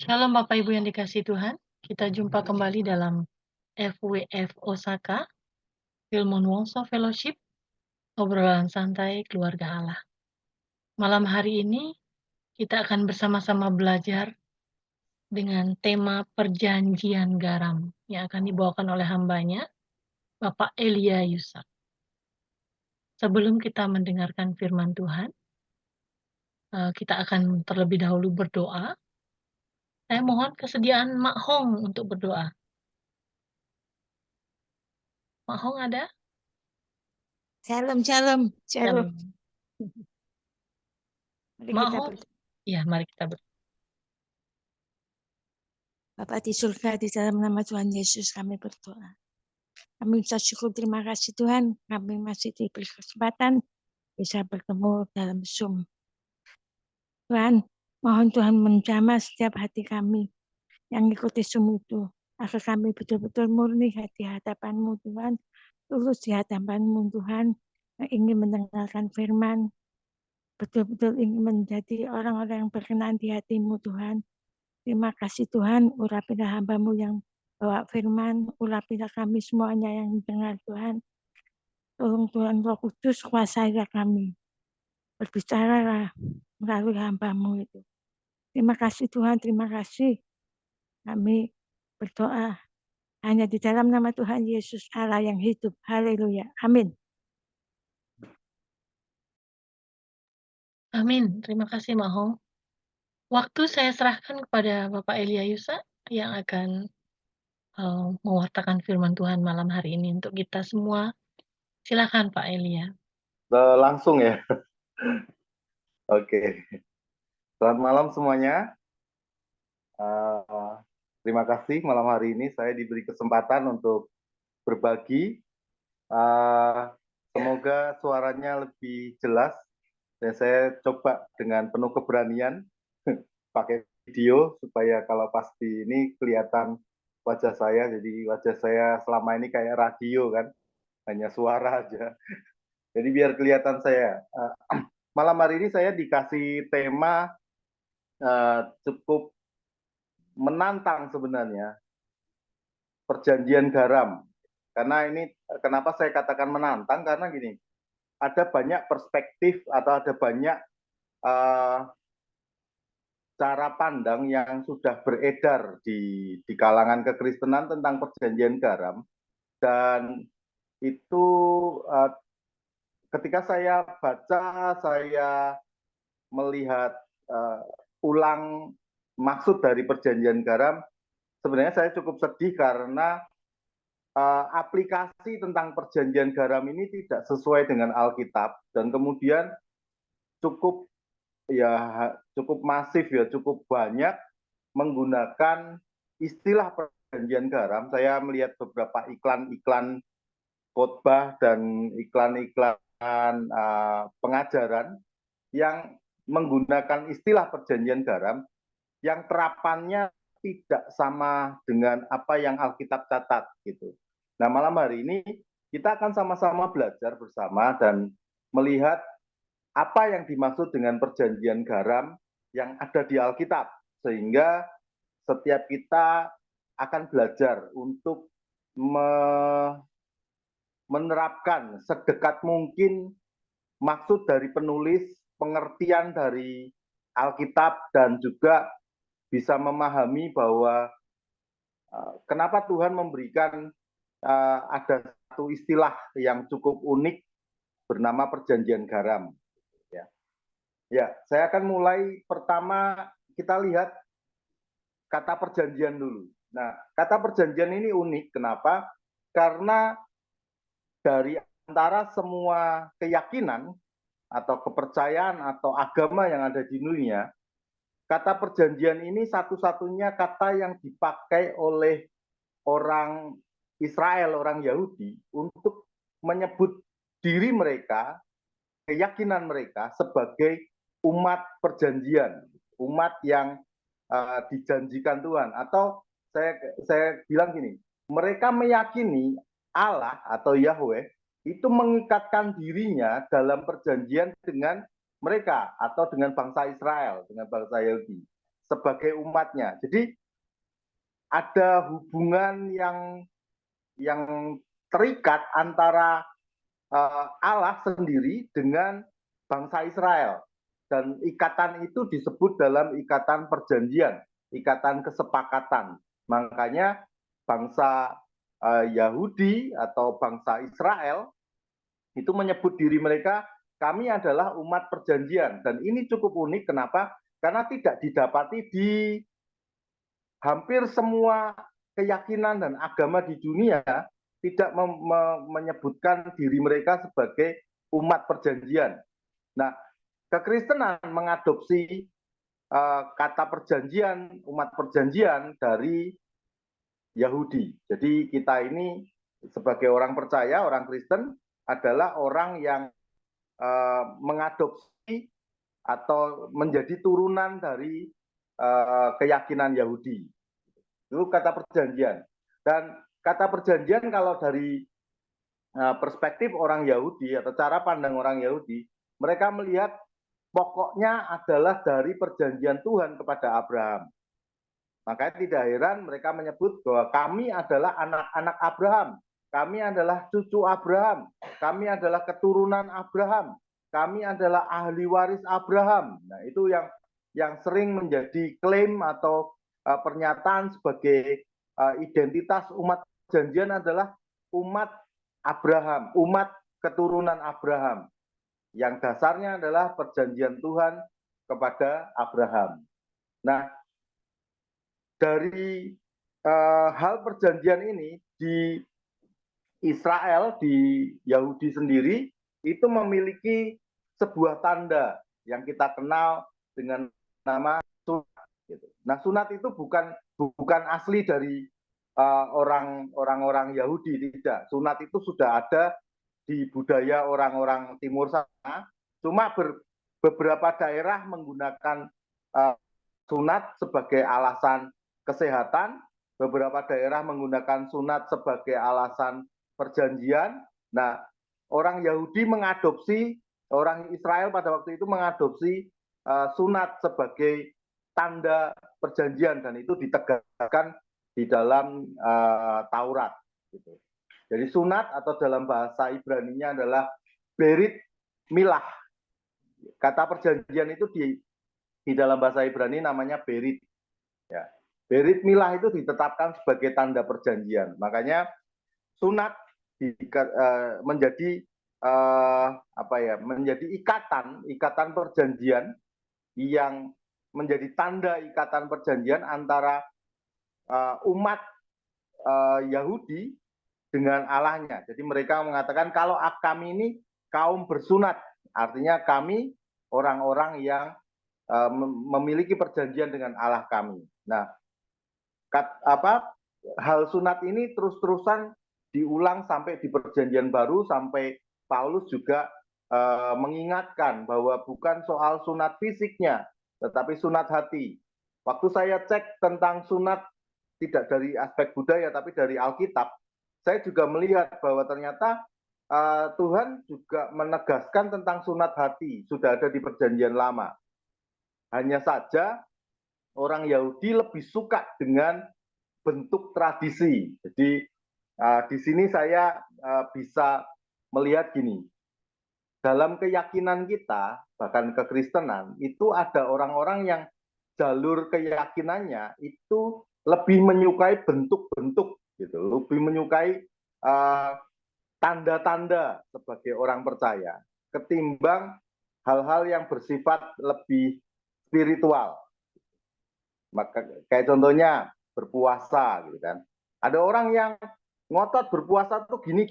Shalom Bapak Ibu yang dikasihi Tuhan, kita jumpa kembali dalam FWF Osaka, Wilmon Wongso Fellowship, obrolan santai keluarga Allah. Malam hari ini kita akan bersama-sama belajar dengan tema perjanjian garam yang akan dibawakan oleh hambanya, Bapak Elia Yusak. Sebelum kita mendengarkan firman Tuhan, kita akan terlebih dahulu berdoa. Saya mohon kesediaan Mak Hong untuk berdoa. Mak Hong ada? Shalom, shalom, shalom. Shalom. Mari Mak kita Hong? berdoa. Ya, mari kita berdoa. Bapa di surga, di dalam nama Tuhan Yesus kami berdoa. Kami ucap syukur, terima kasih Tuhan. Kami masih diberi kesempatan bisa bertemu dalam Zoom. Tuhan, mohon Tuhan menjamah setiap hati kami yang ikuti Zoom itu. Agar kami betul-betul murni di hadapan-Mu Tuhan. Tulus di hadapan-Mu Tuhan. Yang ingin mendengarkan firman. Betul-betul ingin menjadi orang-orang yang berkenan di hati-Mu Tuhan. Terima kasih Tuhan, urapilah hamba-Mu yang bawa firman, urapilah kami semuanya yang mendengar Tuhan. Tolong Tuhan Roh Kudus, kuasailah kami. Berbicaralah melalui hamba-Mu itu. Terima kasih Tuhan, terima kasih. Kami berdoa hanya di dalam nama Tuhan Yesus Allah yang hidup. Haleluya. Amin. Amin. Terima kasih, Mak Hong. Waktu saya serahkan kepada Bapak Elia Yusa yang akan mewartakan firman Tuhan malam hari ini untuk kita semua. Silakan Pak Elia. Langsung ya. Oke. Selamat malam semuanya. Terima kasih malam hari ini saya diberi kesempatan untuk berbagi. Semoga suaranya lebih jelas dan saya coba dengan penuh keberanian pakai video supaya kalau pasti ini kelihatan wajah saya. Jadi wajah saya selama ini kayak radio kan, hanya suara aja. Jadi biar kelihatan saya. Malam hari ini saya dikasih tema cukup menantang sebenarnya, perjanjian garam. Karena ini kenapa saya katakan menantang, karena gini, ada banyak perspektif atau ada banyak cara pandang yang sudah beredar di kalangan kekristenan tentang perjanjian garam. Dan itu ketika saya baca, saya melihat ulang maksud dari perjanjian garam, sebenarnya saya cukup sedih karena aplikasi tentang perjanjian garam ini tidak sesuai dengan Alkitab dan kemudian cukup masif ya, cukup banyak menggunakan istilah perjanjian garam. Saya melihat beberapa iklan-iklan khotbah dan iklan-iklan pengajaran yang menggunakan istilah perjanjian garam yang terapannya tidak sama dengan apa yang Alkitab catat gitu. Nah, malam hari ini kita akan sama-sama belajar bersama dan melihat apa yang dimaksud dengan perjanjian garam yang ada di Alkitab, sehingga setiap kita akan belajar untuk menerapkan sedekat mungkin maksud dari penulis, pengertian dari Alkitab, dan juga bisa memahami bahwa kenapa Tuhan memberikan ada satu istilah yang cukup unik bernama perjanjian garam. Ya, saya akan mulai pertama kita lihat kata perjanjian dulu. Nah, kata perjanjian ini unik. Kenapa? Karena dari antara semua keyakinan atau kepercayaan atau agama yang ada di dunia, kata perjanjian ini satu-satunya kata yang dipakai oleh orang Israel, orang Yahudi, untuk menyebut diri mereka, keyakinan mereka sebagai umat perjanjian, umat yang dijanjikan Tuhan. Atau saya bilang gini, mereka meyakini Allah atau Yahweh itu mengikatkan dirinya dalam perjanjian dengan mereka atau dengan bangsa Israel, dengan bangsa Yahudi. sebagai umatnya. Jadi ada hubungan yang terikat antara Allah sendiri dengan bangsa Israel. Dan ikatan itu disebut dalam ikatan perjanjian, ikatan kesepakatan. Makanya bangsa Yahudi atau bangsa Israel itu menyebut diri mereka, kami adalah umat perjanjian. Dan ini cukup unik, kenapa? Karena tidak didapati di hampir semua keyakinan dan agama di dunia tidak menyebutkan diri mereka sebagai umat perjanjian. Nah, kekristenan mengadopsi kata perjanjian, umat perjanjian dari Yahudi. Jadi kita ini sebagai orang percaya, orang Kristen adalah orang yang mengadopsi atau menjadi turunan dari keyakinan Yahudi. Itu kata perjanjian. Dan kata perjanjian kalau dari perspektif orang Yahudi atau cara pandang orang Yahudi, mereka melihat pokoknya adalah dari perjanjian Tuhan kepada Abraham. Makanya tidak heran mereka menyebut bahwa kami adalah anak-anak Abraham, kami adalah cucu Abraham, kami adalah keturunan Abraham, kami adalah ahli waris Abraham. Nah, itu yang sering menjadi klaim atau pernyataan sebagai identitas umat perjanjian adalah umat Abraham, umat keturunan Abraham, yang dasarnya adalah perjanjian Tuhan kepada Abraham. Nah, dari hal perjanjian ini di Israel, di Yahudi sendiri, itu memiliki sebuah tanda yang kita kenal dengan nama sunat. Nah, sunat itu bukan asli dari orang-orang Yahudi, tidak. Sunat itu sudah ada di budaya orang-orang Timur sana. Cuma beberapa daerah menggunakan sunat sebagai alasan kesehatan, beberapa daerah menggunakan sunat sebagai alasan perjanjian. Nah, orang Yahudi mengadopsi, orang Israel pada waktu itu mengadopsi sunat sebagai tanda perjanjian, dan itu ditegakkan di dalam Taurat. Gitu. Jadi sunat atau dalam bahasa Ibrani-nya adalah berit milah. Kata perjanjian itu di dalam bahasa Ibrani namanya berit. Ya. Berit milah itu ditetapkan sebagai tanda perjanjian. Makanya sunat menjadi menjadi ikatan perjanjian yang menjadi tanda ikatan perjanjian antara umat Yahudi dengan Allahnya. Jadi mereka mengatakan kalau kami ini kaum bersunat, artinya kami orang-orang yang memiliki perjanjian dengan Allah kami. Nah, hal sunat ini terus-terusan diulang sampai di perjanjian baru, sampai Paulus juga mengingatkan bahwa bukan soal sunat fisiknya, tetapi sunat hati. Waktu saya cek tentang sunat tidak dari aspek budaya tapi dari Alkitab, saya juga melihat bahwa ternyata Tuhan juga menegaskan tentang sunat hati, sudah ada di perjanjian lama. Hanya saja orang Yahudi lebih suka dengan bentuk tradisi. Jadi di sini saya bisa melihat gini, dalam keyakinan kita, bahkan kekristenan, itu ada orang-orang yang jalur keyakinannya itu lebih menyukai bentuk-bentuk, gitu, lebih menyukai tanda-tanda sebagai orang percaya, ketimbang hal-hal yang bersifat lebih spiritual. Maka kayak contohnya berpuasa, gitu kan. Ada orang yang ngotot berpuasa tuh gini.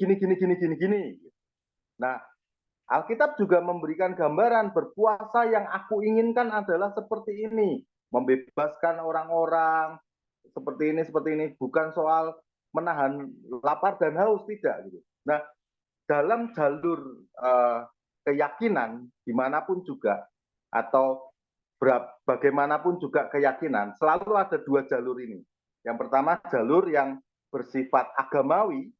Nah, Alkitab juga memberikan gambaran berpuasa yang aku inginkan adalah seperti ini, membebaskan orang-orang seperti ini, bukan soal menahan lapar dan haus, tidak gitu. Nah, dalam jalur keyakinan dimanapun juga atau bagaimanapun juga keyakinan, selalu ada dua jalur ini. Yang pertama jalur yang bersifat agamawi,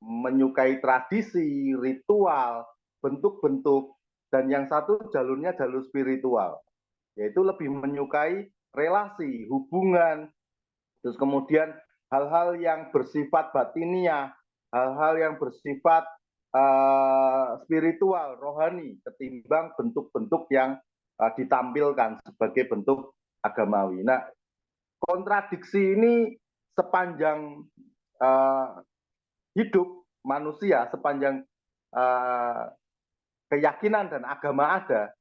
menyukai tradisi, ritual, bentuk-bentuk, dan yang satu jalurnya jalur spiritual, yaitu lebih menyukai relasi, hubungan, terus kemudian hal-hal yang bersifat batiniah, hal-hal yang bersifat spiritual, rohani, ketimbang bentuk-bentuk yang ditampilkan sebagai bentuk agamawi. Nah, kontradiksi ini sepanjang hidup manusia, sepanjang keyakinan dan agama ada,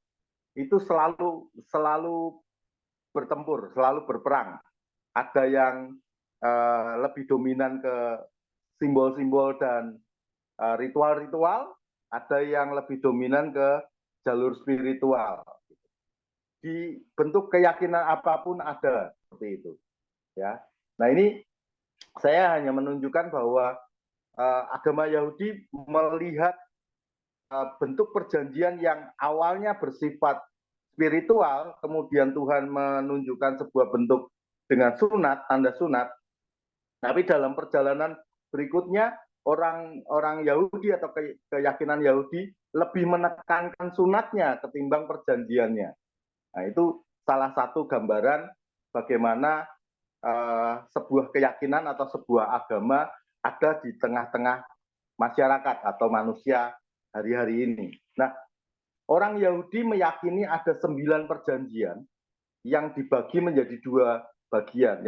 itu selalu bertempur, selalu berperang. Ada yang lebih dominan ke simbol-simbol dan ritual-ritual, ada yang lebih dominan ke jalur spiritual. Di bentuk keyakinan apapun ada seperti itu, ya. Nah, ini saya hanya menunjukkan bahwa agama Yahudi melihat bentuk perjanjian yang awalnya bersifat spiritual, kemudian Tuhan menunjukkan sebuah bentuk dengan sunat, tanda sunat, tapi dalam perjalanan berikutnya orang Yahudi atau keyakinan Yahudi lebih menekankan sunatnya ketimbang perjanjiannya. Nah, itu salah satu gambaran bagaimana sebuah keyakinan atau sebuah agama ada di tengah-tengah masyarakat atau manusia hari-hari ini. Nah, orang Yahudi meyakini ada 9 perjanjian yang dibagi menjadi 2 bagian.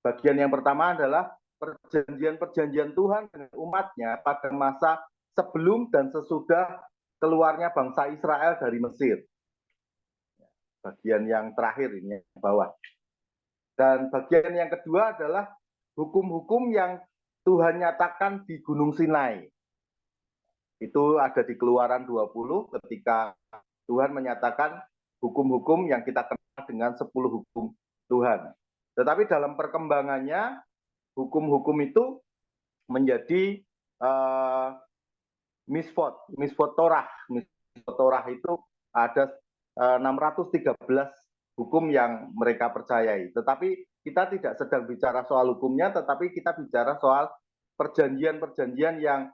Bagian yang pertama adalah perjanjian-perjanjian Tuhan dengan umatnya pada masa sebelum dan sesudah keluarnya bangsa Israel dari Mesir. Bagian yang terakhir ini, yang bawah. Dan bagian yang kedua adalah hukum-hukum yang Tuhan nyatakan di Gunung Sinai. Itu ada di Keluaran 20 ketika Tuhan menyatakan hukum-hukum yang kita kenal dengan 10 hukum Tuhan. Tetapi dalam perkembangannya, hukum-hukum itu menjadi misfot Torah. Misfot Torah itu ada 613 hukum yang mereka percayai. Tetapi kita tidak sedang bicara soal hukumnya, tetapi kita bicara soal perjanjian-perjanjian yang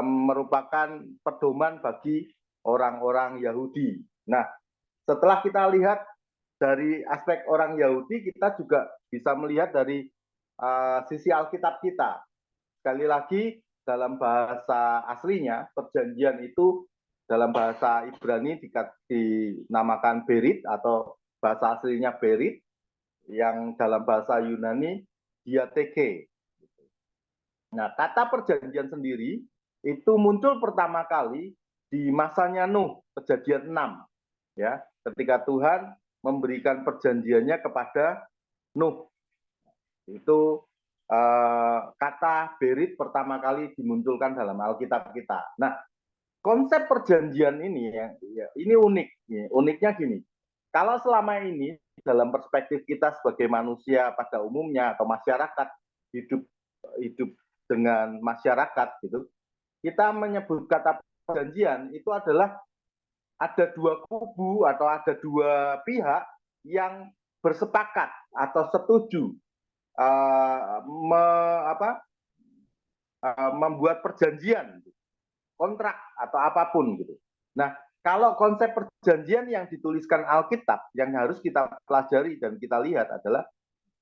merupakan pedoman bagi orang-orang Yahudi. Nah, setelah kita lihat dari aspek orang Yahudi, kita juga bisa melihat dari sisi Alkitab kita. Sekali lagi, dalam bahasa aslinya, perjanjian itu dalam bahasa Ibrani dinamakan berit atau bahasa aslinya berit, yang dalam bahasa Yunani diateke. Nah, kata perjanjian sendiri itu muncul pertama kali di masanya Nuh, Kejadian 6, ya, ketika Tuhan memberikan perjanjiannya kepada Nuh. Itu kata berit pertama kali dimunculkan dalam Alkitab kita. Nah, konsep perjanjian ini ini unik. Uniknya gini, kalau selama ini dalam perspektif kita sebagai manusia pada umumnya atau masyarakat hidup dengan masyarakat gitu, kita menyebut kata perjanjian itu adalah ada 2 kubu atau ada 2 pihak yang bersepakat atau setuju membuat perjanjian, kontrak atau apapun gitu. Nah, kalau konsep perjanjian yang dituliskan Alkitab yang harus kita pelajari dan kita lihat adalah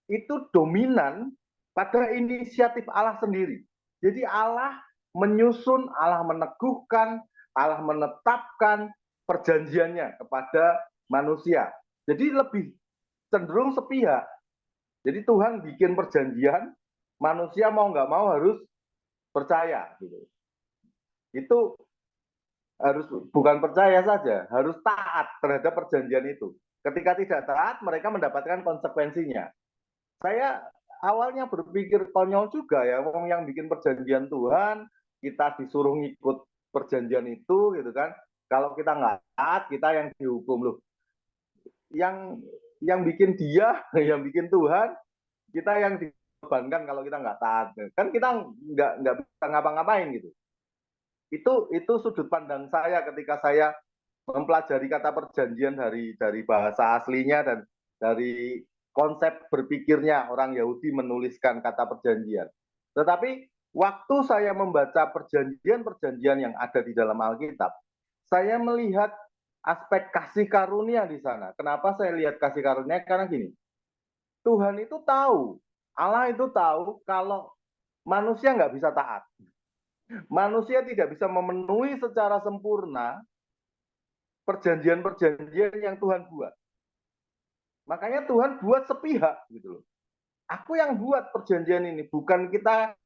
itu dominan pada inisiatif Allah sendiri. Jadi Allah menyusun, Allah meneguhkan, Allah menetapkan perjanjiannya kepada manusia. Jadi lebih cenderung sepihak. Jadi Tuhan bikin perjanjian, manusia mau nggak mau harus percaya. Gitu. Itu harus bukan percaya saja, harus taat terhadap perjanjian itu. Ketika tidak taat, mereka mendapatkan konsekuensinya. Saya awalnya berpikir konyol juga ya, wong yang bikin perjanjian Tuhan, kita disuruh ngikut perjanjian itu, gitu kan? Kalau kita nggak taat, kita yang dihukum loh. Yang bikin dia, yang bikin Tuhan, kita yang dibebankan kalau kita nggak taat. Kan kita nggak bisa ngapa-ngapain gitu. Itu sudut pandang saya ketika saya mempelajari kata perjanjian dari bahasa aslinya dan dari konsep berpikirnya orang Yahudi menuliskan kata perjanjian. Tetapi waktu saya membaca perjanjian-perjanjian yang ada di dalam Alkitab, saya melihat aspek kasih karunia di sana. Kenapa saya lihat kasih karunia? Karena gini, Tuhan itu tahu, Allah itu tahu kalau manusia nggak bisa taat. Manusia tidak bisa memenuhi secara sempurna perjanjian-perjanjian yang Tuhan buat. Makanya Tuhan buat sepihak gitu loh. Aku yang buat perjanjian ini, bukan kita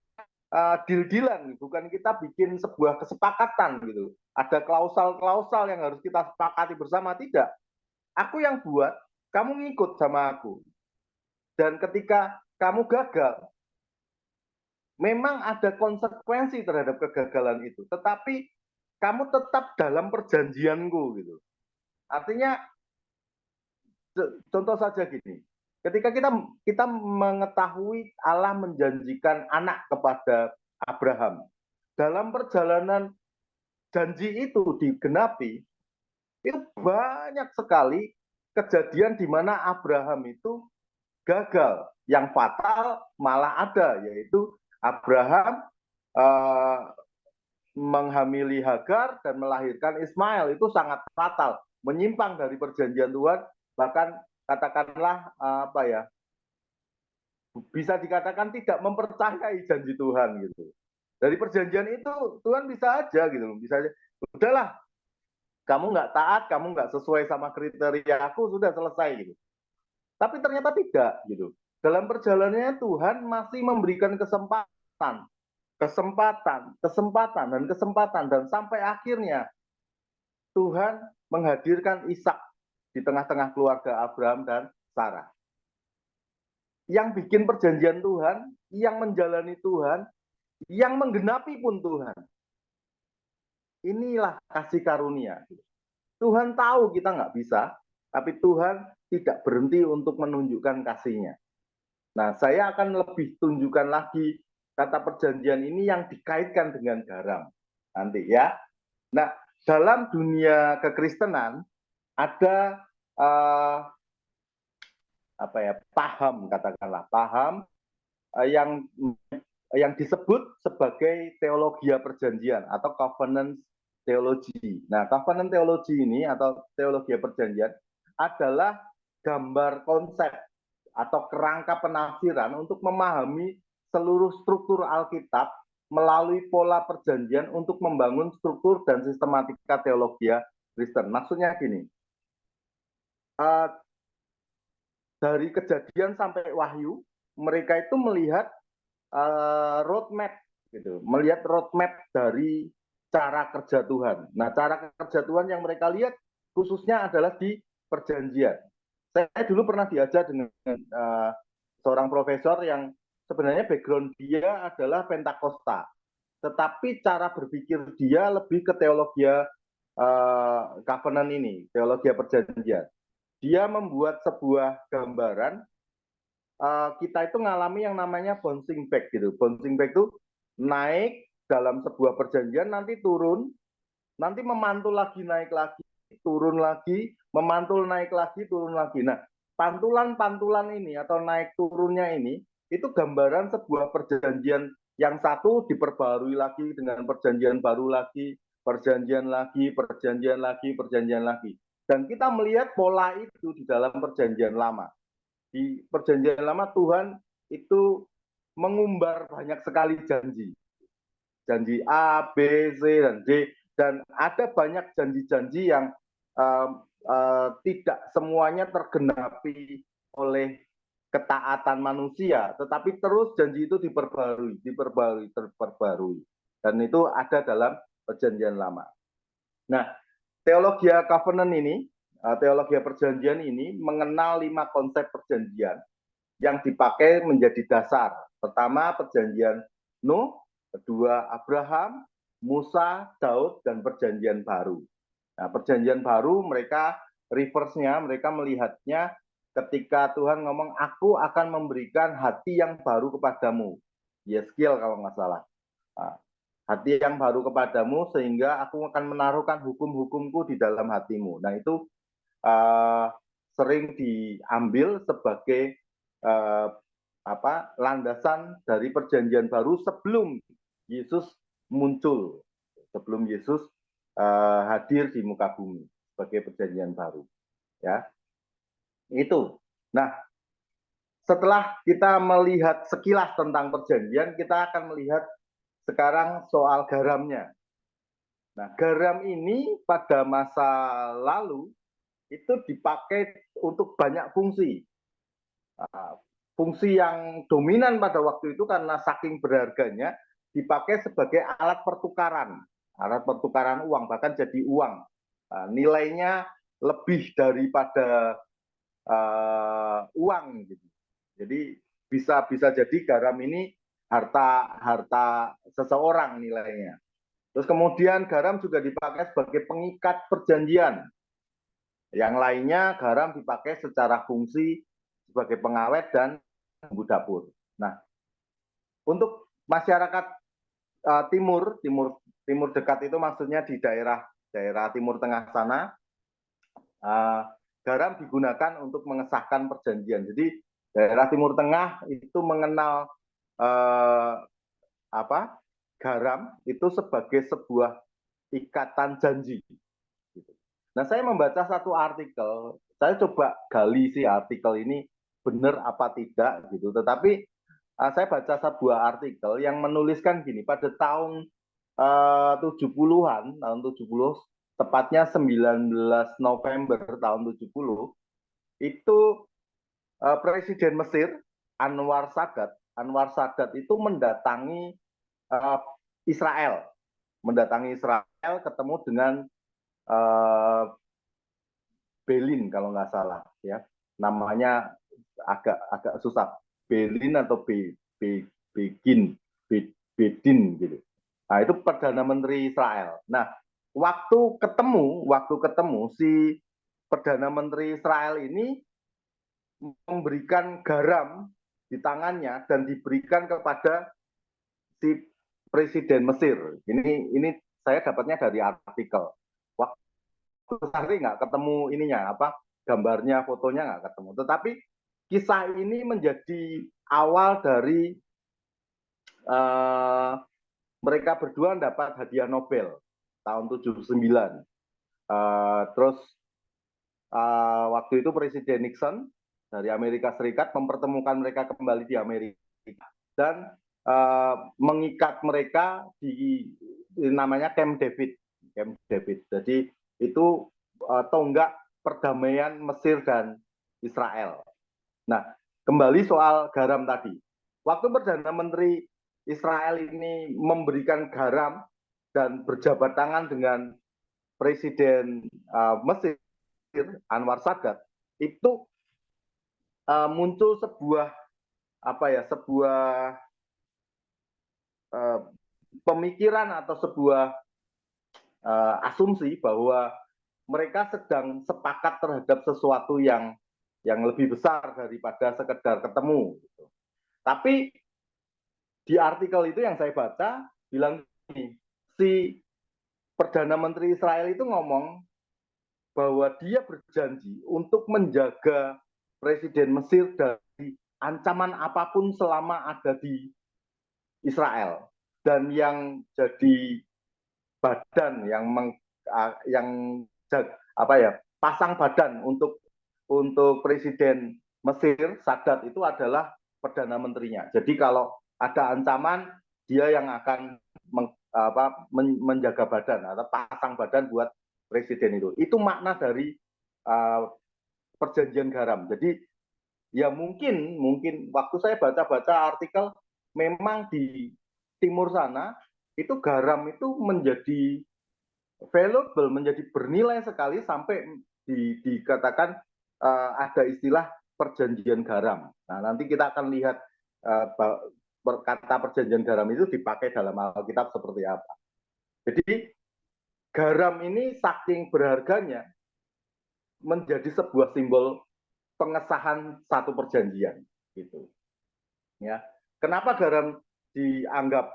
deal-dealan, bukan kita bikin sebuah kesepakatan gitu. Ada klausal-klausal yang harus kita sepakati bersama, tidak. Aku yang buat, kamu ngikut sama aku. Dan ketika kamu gagal, memang ada konsekuensi terhadap kegagalan itu. Tetapi kamu tetap dalam perjanjianku gitu. Artinya, contoh saja gini. Ketika kita mengetahui Allah menjanjikan anak kepada Abraham, dalam perjalanan janji itu digenapi, itu banyak sekali kejadian di mana Abraham itu gagal. Yang fatal malah ada, yaitu Abraham menghamili Hagar dan melahirkan Ismail. Itu sangat fatal, menyimpang dari perjanjian Tuhan, bahkan katakanlah bisa dikatakan tidak mempercayai janji Tuhan gitu. Dari perjanjian itu Tuhan bisa aja gitu loh, bisa aja, udahlah kamu nggak taat, kamu nggak sesuai sama kriteria aku, sudah selesai gitu. Tapi ternyata tidak gitu. Dalam perjalanannya Tuhan masih memberikan kesempatan, dan sampai akhirnya Tuhan menghadirkan Ishak di tengah-tengah keluarga Abraham dan Sarah. Yang bikin perjanjian Tuhan, yang menjalani Tuhan, yang menggenapi pun Tuhan. Inilah kasih karunia. Tuhan tahu kita nggak bisa, tapi Tuhan tidak berhenti untuk menunjukkan kasih-Nya. Nah, saya akan lebih tunjukkan lagi kata perjanjian ini yang dikaitkan dengan garam nanti ya. Nah, dalam dunia kekristenan ada paham, katakanlah paham yang disebut sebagai teologia perjanjian atau covenant theology. Nah, covenant theology ini atau teologi perjanjian adalah gambar konsep atau kerangka penafsiran untuk memahami seluruh struktur Alkitab melalui pola perjanjian untuk membangun struktur dan sistematika teologi Kristen. Maksudnya gini, dari Kejadian sampai Wahyu, mereka itu melihat roadmap gitu, melihat roadmap dari cara kerja Tuhan. Nah, cara kerja Tuhan yang mereka lihat khususnya adalah di perjanjian. Saya dulu pernah diajar dengan seorang profesor yang sebenarnya background dia adalah Pentakosta, tetapi cara berpikir dia lebih ke teologi covenant ini, teologi perjanjian. Dia membuat sebuah gambaran kita itu ngalami yang namanya bouncing back gitu. Bouncing back itu naik dalam sebuah perjanjian, nanti turun, nanti memantul lagi, naik lagi, turun lagi, memantul, naik lagi, turun lagi. Nah, pantulan-pantulan ini atau naik turunnya ini, itu gambaran sebuah perjanjian yang satu diperbarui lagi dengan perjanjian baru lagi, perjanjian lagi, perjanjian lagi, perjanjian lagi. Dan kita melihat pola itu di dalam perjanjian lama. Di perjanjian lama Tuhan itu mengumbar banyak sekali janji. Janji A, B, C, dan D. Dan ada banyak janji-janji yang tidak semuanya tergenapi oleh ketaatan manusia, tetapi terus janji itu diperbarui. Dan itu ada dalam perjanjian lama. Nah, teologi covenant ini, teologi perjanjian ini mengenal 5 konsep perjanjian yang dipakai menjadi dasar. Pertama, perjanjian Nuh, kedua Abraham, Musa, Daud, dan perjanjian baru. Nah, perjanjian baru mereka reverse-nya, mereka melihatnya ketika Tuhan ngomong, aku akan memberikan hati yang baru kepadamu. Yeskiel kalau nggak salah. Nah, hati yang baru kepadamu sehingga aku akan menaruhkan hukum-hukumku di dalam hatimu. Nah, itu sering diambil sebagai landasan dari perjanjian baru sebelum Yesus muncul, sebelum Yesus hadir di muka bumi sebagai perjanjian baru, ya. Itu. Nah, setelah kita melihat sekilas tentang perjanjian, kita akan melihat sekarang soal garamnya. Nah, garam ini pada masa lalu itu dipakai untuk banyak fungsi. Fungsi yang dominan pada waktu itu karena saking berharganya dipakai sebagai alat pertukaran uang, bahkan jadi uang. Nilainya lebih daripada uang gitu. Jadi bisa jadi garam ini harta seseorang nilainya. Terus kemudian garam juga dipakai sebagai pengikat perjanjian. Yang lainnya garam dipakai secara fungsi sebagai pengawet dan bumbu dapur. Nah, untuk masyarakat timur dekat itu maksudnya di daerah timur tengah sana, garam digunakan untuk mengesahkan perjanjian. Jadi daerah timur tengah itu mengenal garam itu sebagai sebuah ikatan janji. Nah, saya membaca satu artikel, saya coba gali si artikel ini benar apa tidak gitu. Tetapi saya baca sebuah artikel yang menuliskan gini, pada tahun 70-an, tahun 70, tepatnya 19 November tahun 70, itu Presiden Mesir Anwar Sadat itu mendatangi Israel, ketemu dengan Belin kalau nggak salah, ya namanya agak susah, Belin atau Begin, Bedin gitu. Nah, itu Perdana Menteri Israel. Nah, waktu ketemu si Perdana Menteri Israel ini memberikan garam di tangannya dan diberikan kepada si Presiden Mesir. Ini saya dapatnya dari artikel. Waktu hari nggak ketemu ininya gambarnya, fotonya nggak ketemu. Tetapi kisah ini menjadi awal dari mereka berdua dapat hadiah Nobel tahun 79. Terus waktu itu Presiden Nixon dari Amerika Serikat mempertemukan mereka kembali di Amerika dan mengikat mereka di namanya Camp David. Jadi itu tonggak perdamaian Mesir dan Israel. Nah, kembali soal garam tadi. Waktu Perdana Menteri Israel ini memberikan garam dan berjabat tangan dengan Presiden Mesir Anwar Sadat, itu muncul sebuah pemikiran atau sebuah asumsi bahwa mereka sedang sepakat terhadap sesuatu yang lebih besar daripada sekedar ketemu. Tapi di artikel itu yang saya baca bilang gini, si Perdana Menteri Israel itu ngomong bahwa dia berjanji untuk menjaga Presiden Mesir dari ancaman apapun selama ada di Israel. Dan yang jadi badan pasang badan untuk Presiden Mesir Sadat itu adalah Perdana Menterinya. Jadi kalau ada ancaman, dia yang akan menjaga badan atau pasang badan buat presiden itu. Itu makna dari perjanjian garam. Jadi ya mungkin waktu saya baca artikel, memang di timur sana itu garam itu menjadi valuable, menjadi bernilai sekali sampai dikatakan ada istilah perjanjian garam. Nah, nanti kita akan lihat kata perjanjian garam itu dipakai dalam Alkitab seperti apa. Jadi garam ini saking berharganya menjadi sebuah simbol pengesahan satu perjanjian gitu. Ya. Kenapa garam dianggap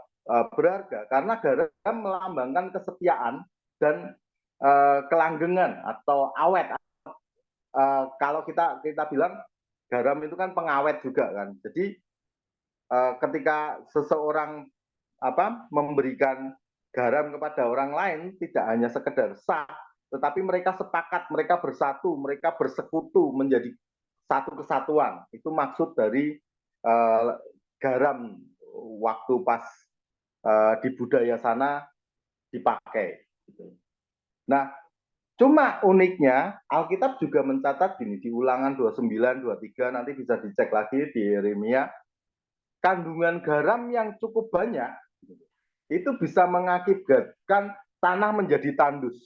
berharga? Karena garam melambangkan kesetiaan dan kelanggengan atau awet. Kalau kita bilang garam itu kan pengawet juga kan. Jadi ketika seseorang memberikan garam kepada orang lain, tidak hanya sekedar sah, tetapi mereka sepakat, mereka bersatu, mereka bersekutu menjadi satu kesatuan. Itu maksud dari garam waktu pas di budaya sana dipakai. Nah, cuma uniknya Alkitab juga mencatat gini, di Ulangan 29, 23, nanti bisa dicek lagi di Yeremia, kandungan garam yang cukup banyak itu bisa mengakibatkan tanah menjadi tandus.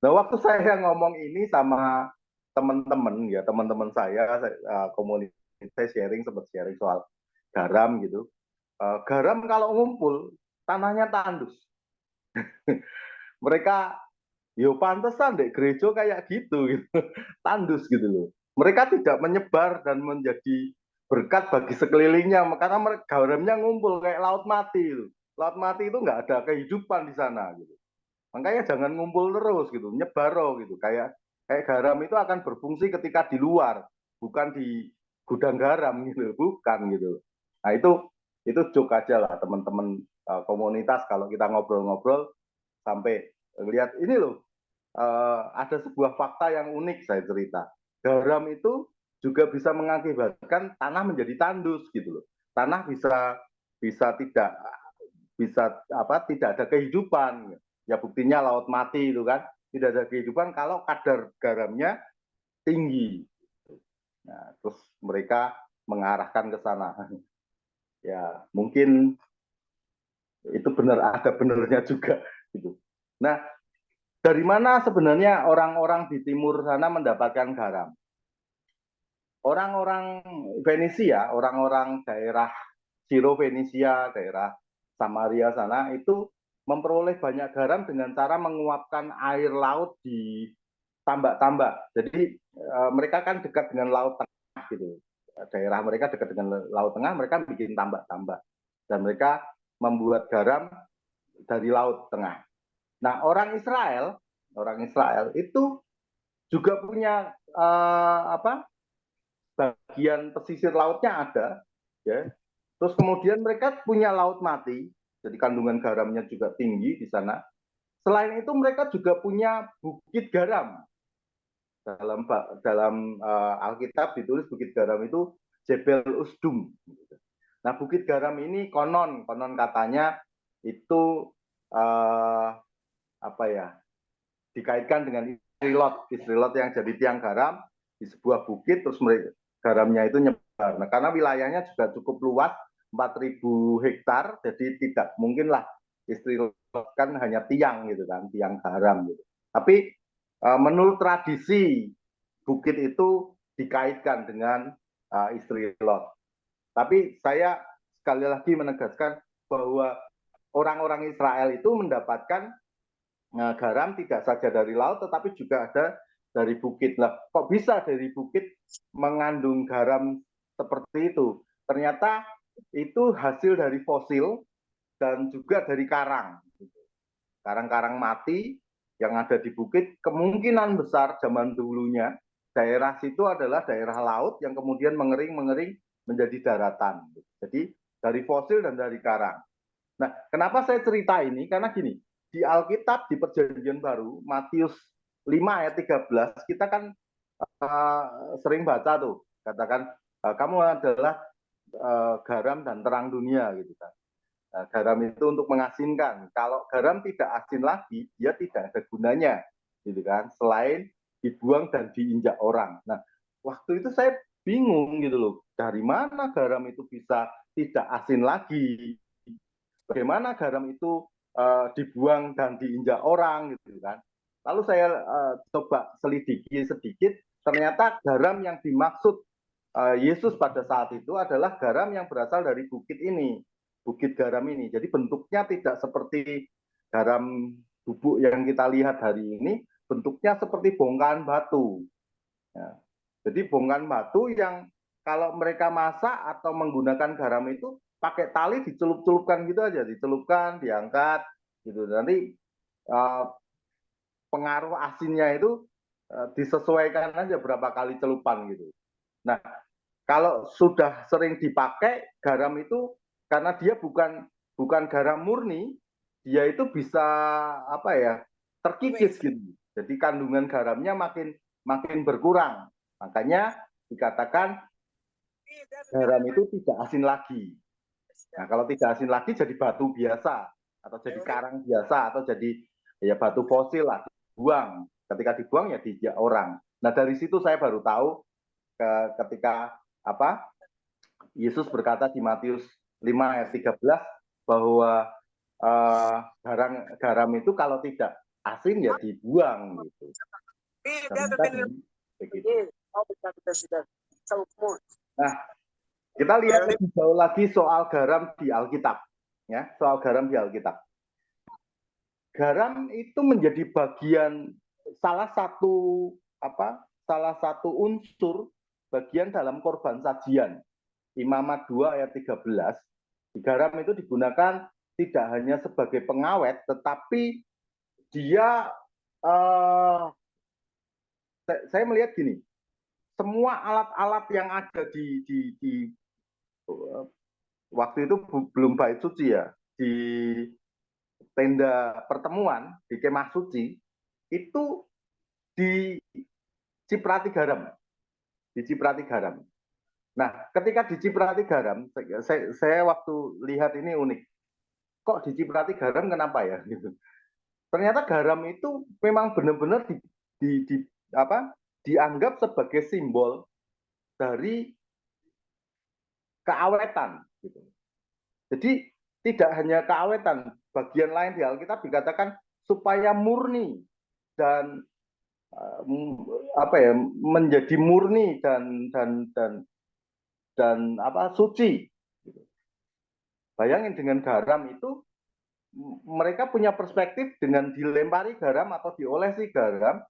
Nah, waktu saya ngomong ini sama teman-teman ya, teman-teman saya komunitas saya sempat sharing soal garam gitu. Garam kalau ngumpul tanahnya tandus. Mereka yo pantesan deh gereja kayak gitu, tandus gitu loh. Mereka tidak menyebar dan menjadi berkat bagi sekelilingnya karena garamnya ngumpul kayak laut mati. Laut mati itu nggak ada kehidupan di sana gitu. Makanya jangan ngumpul terus gitu, nyebar gitu. Kayak garam itu akan berfungsi ketika di luar, bukan di gudang garam gitu, bukan gitu. Nah itu joke aja lah teman-teman komunitas kalau kita ngobrol-ngobrol sampai lihat ini loh, ada sebuah fakta yang unik saya cerita. Garam itu juga bisa mengakibatkan tanah menjadi tandus gitu loh. Tanah tidak ada kehidupan. Ya buktinya laut mati itu kan, tidak ada kehidupan kalau kadar garamnya tinggi. Nah, terus mereka mengarahkan ke sana. Ya mungkin itu benar, ada benarnya juga gitu. Nah, dari mana sebenarnya orang-orang di timur sana mendapatkan garam? Orang-orang Venesia, orang-orang daerah Siro Venesia, daerah Samaria sana itu memperoleh banyak garam dengan cara menguapkan air laut di tambak-tambak. Jadi mereka kan dekat dengan laut tengah gitu. Daerah mereka dekat dengan laut tengah, mereka bikin tambak-tambak dan mereka membuat garam dari laut tengah. Nah, orang Israel itu juga punya bagian pesisir lautnya ada, ya. Terus kemudian mereka punya laut mati, jadi kandungan garamnya juga tinggi di sana. Selain itu mereka juga punya bukit garam. Dalam Alkitab ditulis bukit garam itu Jebel Usdum. Nah, bukit garam ini konon katanya itu dikaitkan dengan istri Lot yang jadi tiang garam di sebuah bukit, terus garamnya itu nyebar. Nah, karena wilayahnya juga cukup luas, 4.000 hektar, jadi tidak mungkinlah istri Lot kan hanya tiang gitu kan, tiang garam gitu. Tapi menurut tradisi bukit itu dikaitkan dengan istri Lot. Tapi saya sekali lagi menegaskan bahwa orang-orang Israel itu mendapatkan garam tidak saja dari laut, tetapi juga ada dari bukit. Nah, kok bisa dari bukit mengandung garam seperti itu? Ternyata itu hasil dari fosil dan juga dari karang. Karang-karang mati yang ada di bukit, kemungkinan besar zaman dulunya, daerah situ adalah daerah laut yang kemudian mengering menjadi daratan. Jadi dari fosil dan dari karang. Nah, kenapa saya cerita ini? Karena gini, di Alkitab di Perjanjian Baru, Matius 5 ayat 13, kita kan sering baca tuh, katakan kamu adalah garam dan terang dunia gitu kan. Nah, garam itu untuk mengasinkan. Kalau garam tidak asin lagi, dia tidak ada gunanya, gitu kan. Selain dibuang dan diinjak orang. Nah, waktu itu saya bingung gitu loh, dari mana garam itu bisa tidak asin lagi? Bagaimana garam itu dibuang dan diinjak orang, gitu kan? Lalu saya coba selidiki sedikit, ternyata garam yang dimaksud Yesus pada saat itu adalah garam yang berasal dari bukit ini. Bukit garam ini. Jadi bentuknya tidak seperti garam bubuk yang kita lihat hari ini, bentuknya seperti bongkahan batu. Ya. Jadi bongkahan batu yang kalau mereka masak atau menggunakan garam itu pakai tali dicelup-celupkan gitu aja, dicelupkan, diangkat gitu. Nanti pengaruh asinnya itu disesuaikan aja berapa kali celupan gitu. Nah, kalau sudah sering dipakai garam itu karena dia bukan garam murni, dia itu bisa terkikis gitu. Jadi kandungan garamnya makin berkurang. Makanya dikatakan garam itu tidak asin lagi. Nah, kalau tidak asin lagi jadi batu biasa, atau jadi karang biasa, atau jadi ya batu fosil lah, dibuang. Ketika dibuang ya dijak orang. Nah, dari situ saya baru tahu ketika Yesus berkata di Matius 5 ayat 13 bahwa garam itu kalau tidak asin ya dibuang gitu. Begitu. Nah, kita lihat lebih jauh lagi soal garam di Alkitab, ya, soal garam di Alkitab. Garam itu menjadi bagian salah satu unsur bagian dalam korban sajian. Imamat 2 ayat 13. Garam itu digunakan tidak hanya sebagai pengawet, tetapi dia saya melihat gini, semua alat-alat yang ada di waktu itu belum bait suci ya, di tenda pertemuan di kemah suci itu diciprati garam, Nah, ketika diciprati garam, saya waktu lihat ini unik. Kok diciprati garam, kenapa ya? Gitu. Ternyata garam itu memang benar-benar dianggap sebagai simbol dari keawetan. Gitu. Jadi tidak hanya keawetan, bagian lain di Alkitab dikatakan supaya murni dan menjadi murni dan suci. Bayangin dengan garam itu mereka punya perspektif dengan dilempari garam atau diolesi garam,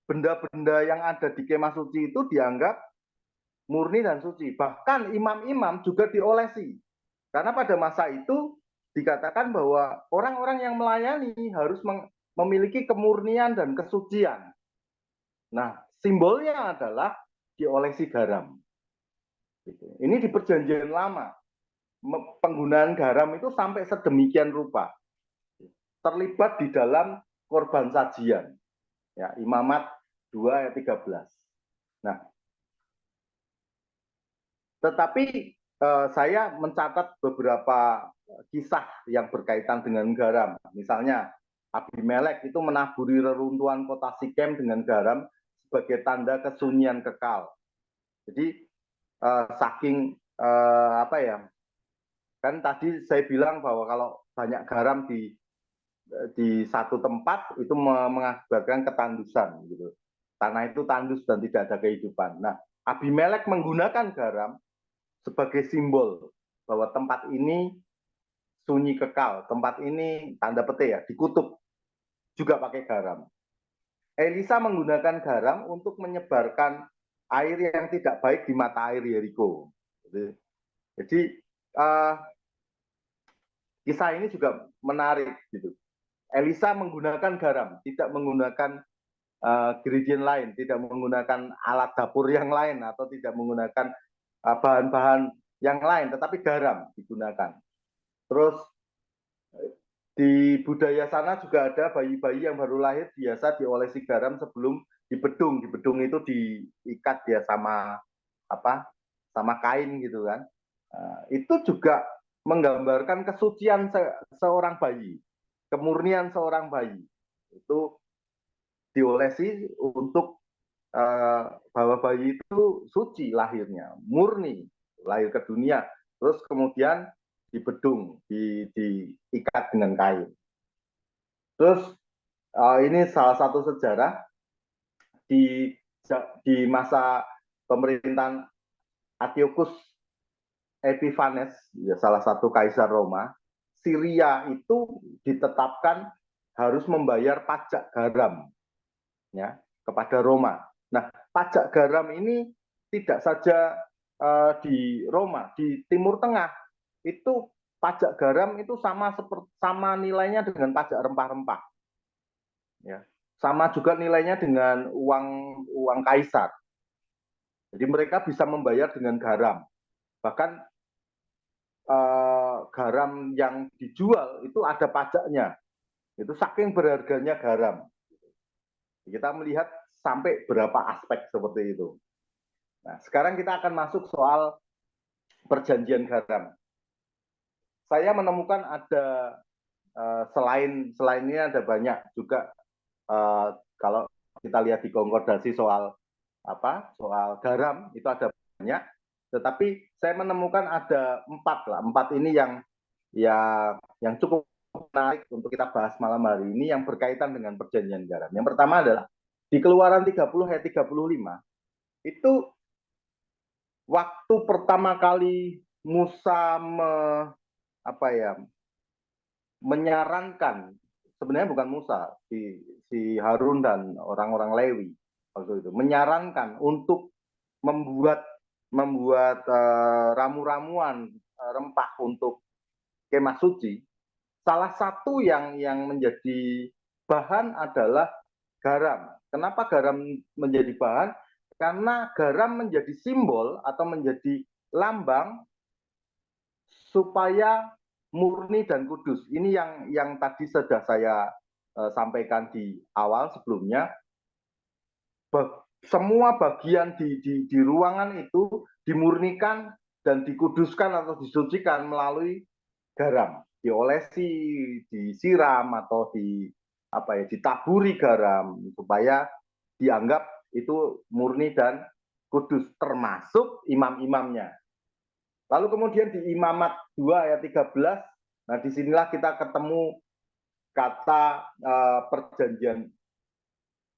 benda-benda yang ada di kemah suci itu dianggap murni dan suci. Bahkan imam-imam juga diolesi. Karena pada masa itu dikatakan bahwa orang-orang yang melayani harus memiliki kemurnian dan kesucian. Nah, simbolnya adalah diolesi garam. Ini di Perjanjian Lama. Penggunaan garam itu sampai sedemikian rupa. Terlibat di dalam korban sajian. Ya, Imamat 2 ayat 13. Nah, tetapi saya mencatat beberapa kisah yang berkaitan dengan garam. Misalnya, Abimelek itu menaburi reruntuhan kota Sikem dengan garam sebagai tanda kesunyian kekal. Jadi saking kan tadi saya bilang bahwa kalau banyak garam di satu tempat itu mengakibatkan ketandusan gitu. Tanah itu tandus dan tidak ada kehidupan. Nah, Abimelek menggunakan garam sebagai simbol bahwa tempat ini sunyi kekal, tempat ini tanda petik ya, dikutuk juga pakai garam. Elisa menggunakan garam untuk menyebarkan air yang tidak baik di mata air Yeriko. Jadi kisah ini juga menarik gitu. Elisa menggunakan garam, tidak menggunakan ingredient lain, tidak menggunakan alat dapur yang lain atau tidak menggunakan bahan-bahan yang lain, tetapi garam digunakan. Terus di budaya sana juga ada bayi-bayi yang baru lahir biasa diolesi garam sebelum dibedung. Dibedung itu diikat ya sama kain gitu kan. Itu juga menggambarkan kesucian seorang bayi, kemurnian seorang bayi. Itu diolesi untuk bahwa bayi itu suci lahirnya, murni, lahir ke dunia, terus kemudian dibedung, diikat dengan kain. Terus ini salah satu sejarah di masa pemerintahan Antiochus Epiphanes, ya salah satu kaisar Roma, Syria itu ditetapkan harus membayar pajak garam ya kepada Roma. Nah, pajak garam ini tidak saja di Roma, di Timur Tengah itu pajak garam itu sama nilainya dengan pajak rempah-rempah. Ya. Sama juga nilainya dengan uang kaisar. Jadi mereka bisa membayar dengan garam. Bahkan garam yang dijual itu ada pajaknya. Itu saking berharganya garam. Kita melihat sampai berapa aspek seperti itu. Nah, sekarang kita akan masuk soal perjanjian garam. Saya menemukan ada selain ini ada banyak juga kalau kita lihat di konkordasi soal garam itu ada banyak, tetapi saya menemukan ada 4 ini yang cukup menarik untuk kita bahas malam hari ini yang berkaitan dengan perjanjian garam. Yang pertama adalah di Keluaran 30 ayat 35 itu waktu pertama kali Musa menyarankan, sebenarnya bukan Musa, si Harun dan orang-orang Lewi waktu itu menyarankan untuk membuat ramu-ramuan rempah untuk kemah suci. Salah satu yang menjadi bahan adalah garam. Kenapa garam menjadi bahan? Karena garam menjadi simbol atau menjadi lambang supaya murni dan kudus. Ini yang tadi sudah saya sampaikan di awal sebelumnya. Semua bagian di ruangan itu dimurnikan dan dikuduskan atau disucikan melalui garam, diolesi, disiram atau ditaburi garam supaya dianggap itu murni dan kudus, termasuk imam-imamnya. Lalu kemudian di Imamat 2 ayat 13, nah disinilah kita ketemu kata perjanjian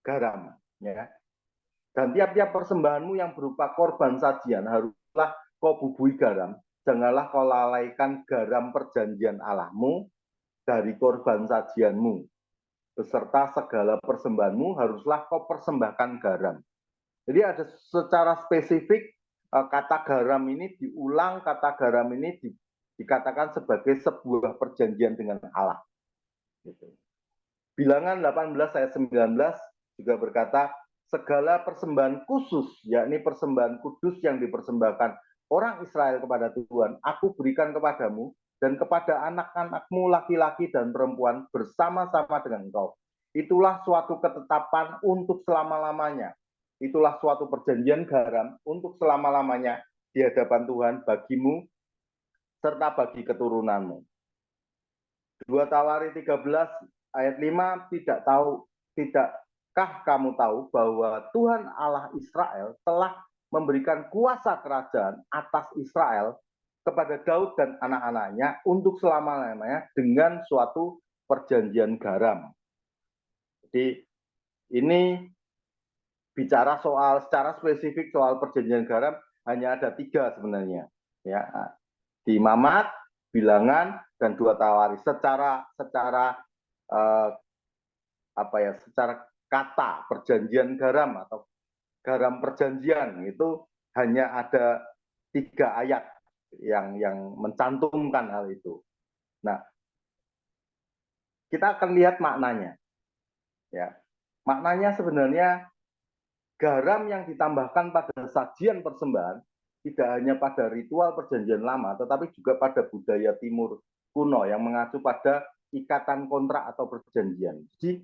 garam, ya. Dan tiap-tiap persembahanmu yang berupa korban sajian haruslah kau bubui garam. Janganlah kau lalaikan garam perjanjian Allahmu dari korban sajianmu. Beserta segala persembahanmu haruslah kau persembahkan garam. Jadi ada secara spesifik kata garam ini diulang, kata garam ini dikatakan sebagai sebuah perjanjian dengan Allah. Gitu. Bilangan 18 ayat 19 juga berkata, segala persembahan khusus, yakni persembahan kudus yang dipersembahkan orang Israel kepada Tuhan, aku berikan kepadamu dan kepada anak-anakmu laki-laki dan perempuan bersama-sama dengan engkau. Itulah suatu ketetapan untuk selama-lamanya. Itulah suatu perjanjian garam untuk selama-lamanya di hadapan Tuhan bagimu serta bagi keturunanmu. 2 Tawari 13 ayat 5, tidakkah kamu tahu bahwa Tuhan Allah Israel telah memberikan kuasa kerajaan atas Israel kepada Daud dan anak-anaknya untuk selama-lamanya dengan suatu perjanjian garam. Jadi ini bicara secara spesifik soal perjanjian garam hanya ada 3 sebenarnya, ya, di Imamat, Bilangan, dan 2 Tawari. Secara kata perjanjian garam atau garam perjanjian itu hanya ada 3 ayat yang mencantumkan hal itu. Nah, kita akan lihat maknanya. Ya, maknanya sebenarnya garam yang ditambahkan pada sajian persembahan tidak hanya pada ritual perjanjian lama, tetapi juga pada budaya timur kuno yang mengacu pada ikatan kontrak atau perjanjian. Jadi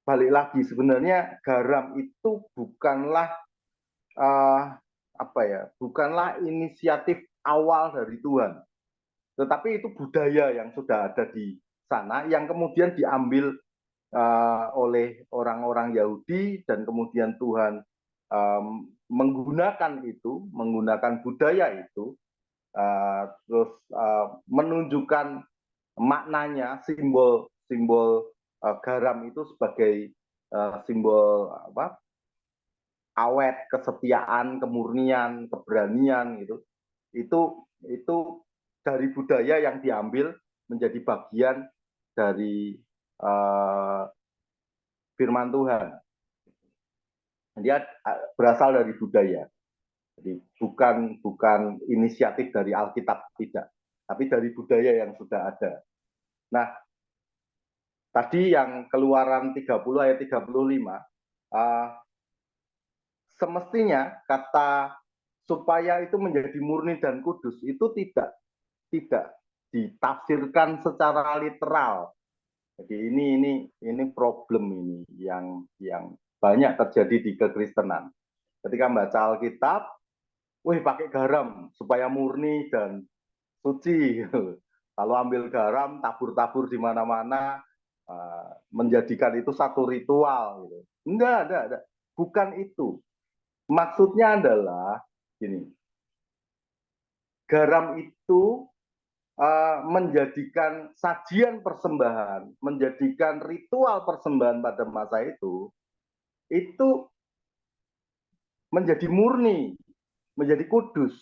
balik lagi, sebenarnya garam itu bukanlah bukanlah inisiatif awal dari Tuhan, tetapi itu budaya yang sudah ada di sana yang kemudian diambil oleh orang-orang Yahudi dan kemudian Tuhan menggunakan budaya itu, terus menunjukkan maknanya, simbol garam itu sebagai simbol awet, kesetiaan, kemurnian, keberanian gitu. Itu dari budaya yang diambil menjadi bagian dari firman Tuhan. Dia berasal dari budaya. Jadi bukan inisiatif dari Alkitab, tidak, tapi dari budaya yang sudah ada. Nah, tadi yang Keluaran 30 ayat 35, semestinya kata supaya itu menjadi murni dan kudus itu tidak ditafsirkan secara literal. Jadi ini problem ini yang banyak terjadi di kekristenan. Ketika baca Alkitab, wih pakai garam supaya murni dan suci. Kalau ambil garam, tabur-tabur di mana-mana, menjadikan itu satu ritual. Gitu. Enggak. Bukan itu. Maksudnya adalah gini, garam itu menjadikan sajian persembahan, menjadikan ritual persembahan pada masa itu menjadi murni, menjadi kudus.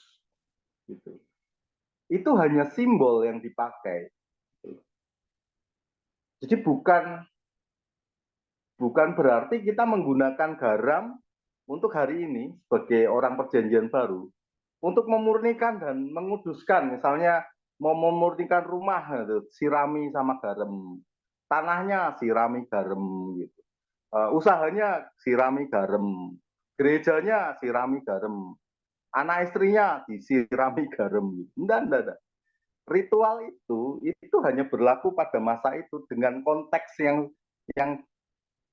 Gitu. Itu hanya simbol yang dipakai. Jadi bukan berarti kita menggunakan garam untuk hari ini sebagai orang perjanjian baru untuk memurnikan dan menguduskan. Misalnya mau memurnikan rumah, gitu, sirami sama garam. Tanahnya sirami garam, gitu. Usahanya sirami garam. Gerejanya sirami garam. Anak istrinya disirami garam. Enggak. Ritual itu hanya berlaku pada masa itu dengan konteks yang